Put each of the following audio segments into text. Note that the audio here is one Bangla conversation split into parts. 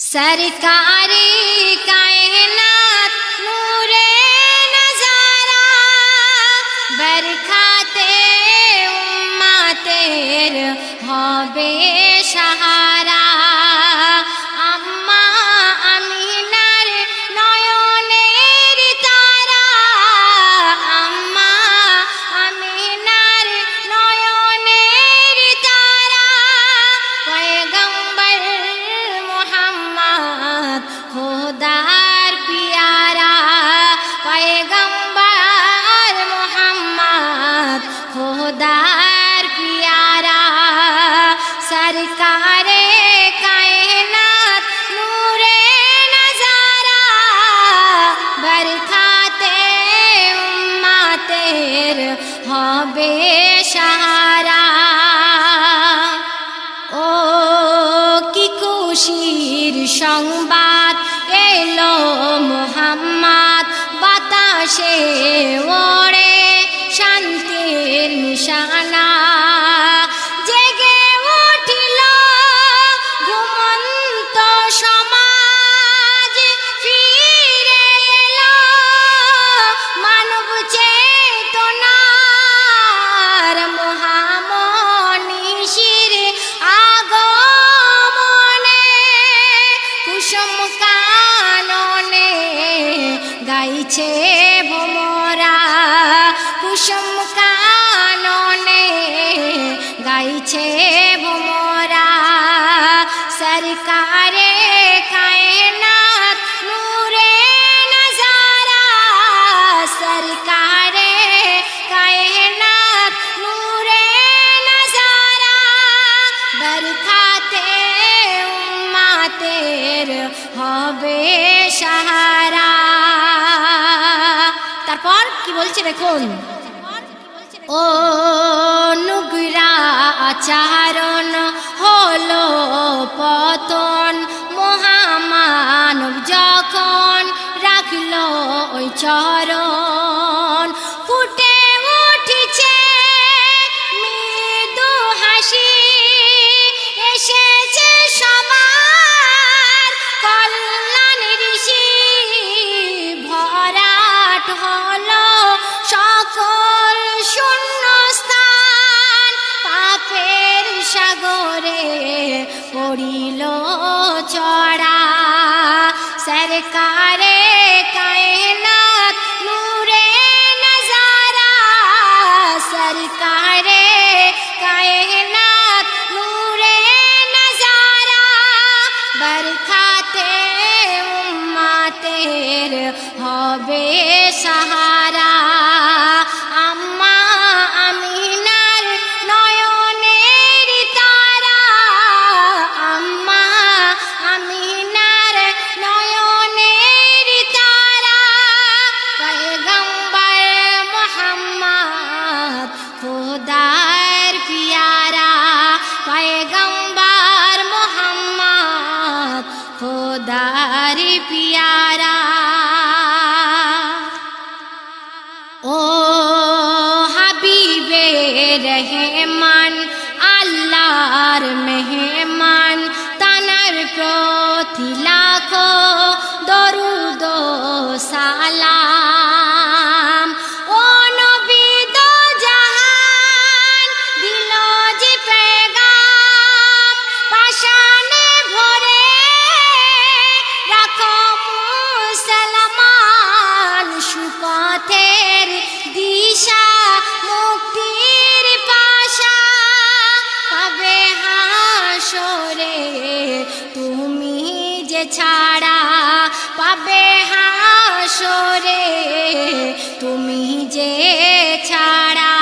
सरकारी कायनात नूरे नजारा बरखाते उम्मतेर हबे सहारा আম্মা আমিনার নয়নের তারা আম্মা আমিনার নয়নের তারা পয়গম্বর মুহাম্মদ খোদার পিয়ারা পয়গম্বর মুহাম্মদ খোদার পিয়ারা সরকারে কায়নাত নূরে নজারা বরখাতে উম্মতের হবে সাহারা ও কি খুশির সংবাদ এলো মুহাম্মদ বাতাসে ওড়ে শান্তির নিশানা জেগে উঠিল ঘুমন্ত সমাজ ফিরে এলো মানব চেতনার মহামনীষীর আগমনে কুসুম কাননে গাইছে ভোমরা কুসুম কাননে গাইছে ভোমরা সরকারে কায়নাত নূরে নজারা সরকারে কায়নাত নূরে নজারা বরখাতে উম্মতের হবে সাহারা তারপর কি বলছে দেখুন ও নুগরা আচরণ হলো পতন মহামানব যখন রাখলো ওই চরণ ফুটে উঠেছে মৃদু হাসি এসেছে সবার কল্যাণ ঋষি ভরাট হলো সকল শূন্যস্থান পাপের সাগরে পড়িল চড়া সরকারে কায়নাত নূরে নজারা সরকারে কায়নাত নূরে নজারা বরখাতে উম্মতের হবে সাহারা আম্মা আমিনার নয়নের তারা আম্মা আমিনার নয়নের তারা পয়গম্বর মুহাম্মদ খোদার পিয়ারা পয়গম্বর মুহাম্মদ খোদার পিয়ারা ও হাবিবে রহমান আল্লাহর মেহমান তানার প্রতি লাখো দরুদ ও সালাম ও নবী দো জাহান দিল যে পেগাম পাশানে ভরে রাখো মুসলমান সুপথের দিশা মুক্তির পাশা পাবে হাসরে তুমি যে ছাড়া পাবে হাসরে তুমি যে ছাড়া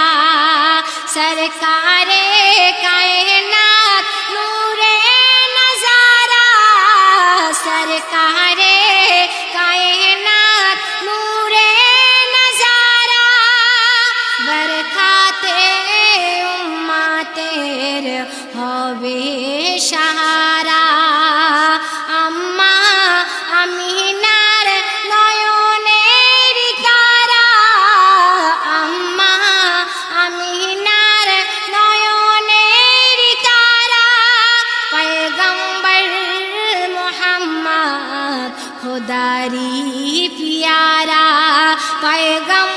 সরকারে কায়নাত নূরে নজারা সরকারে কায়নাত নূরে নজারা বরখাতে উম্মতের হবে সাহারা আম্মা আমিনার নয়নের তারা আম্মা আমিনার নয়নের তারা পয়গম্বর মুহাম্মদ खुदारी प्यारा पैगम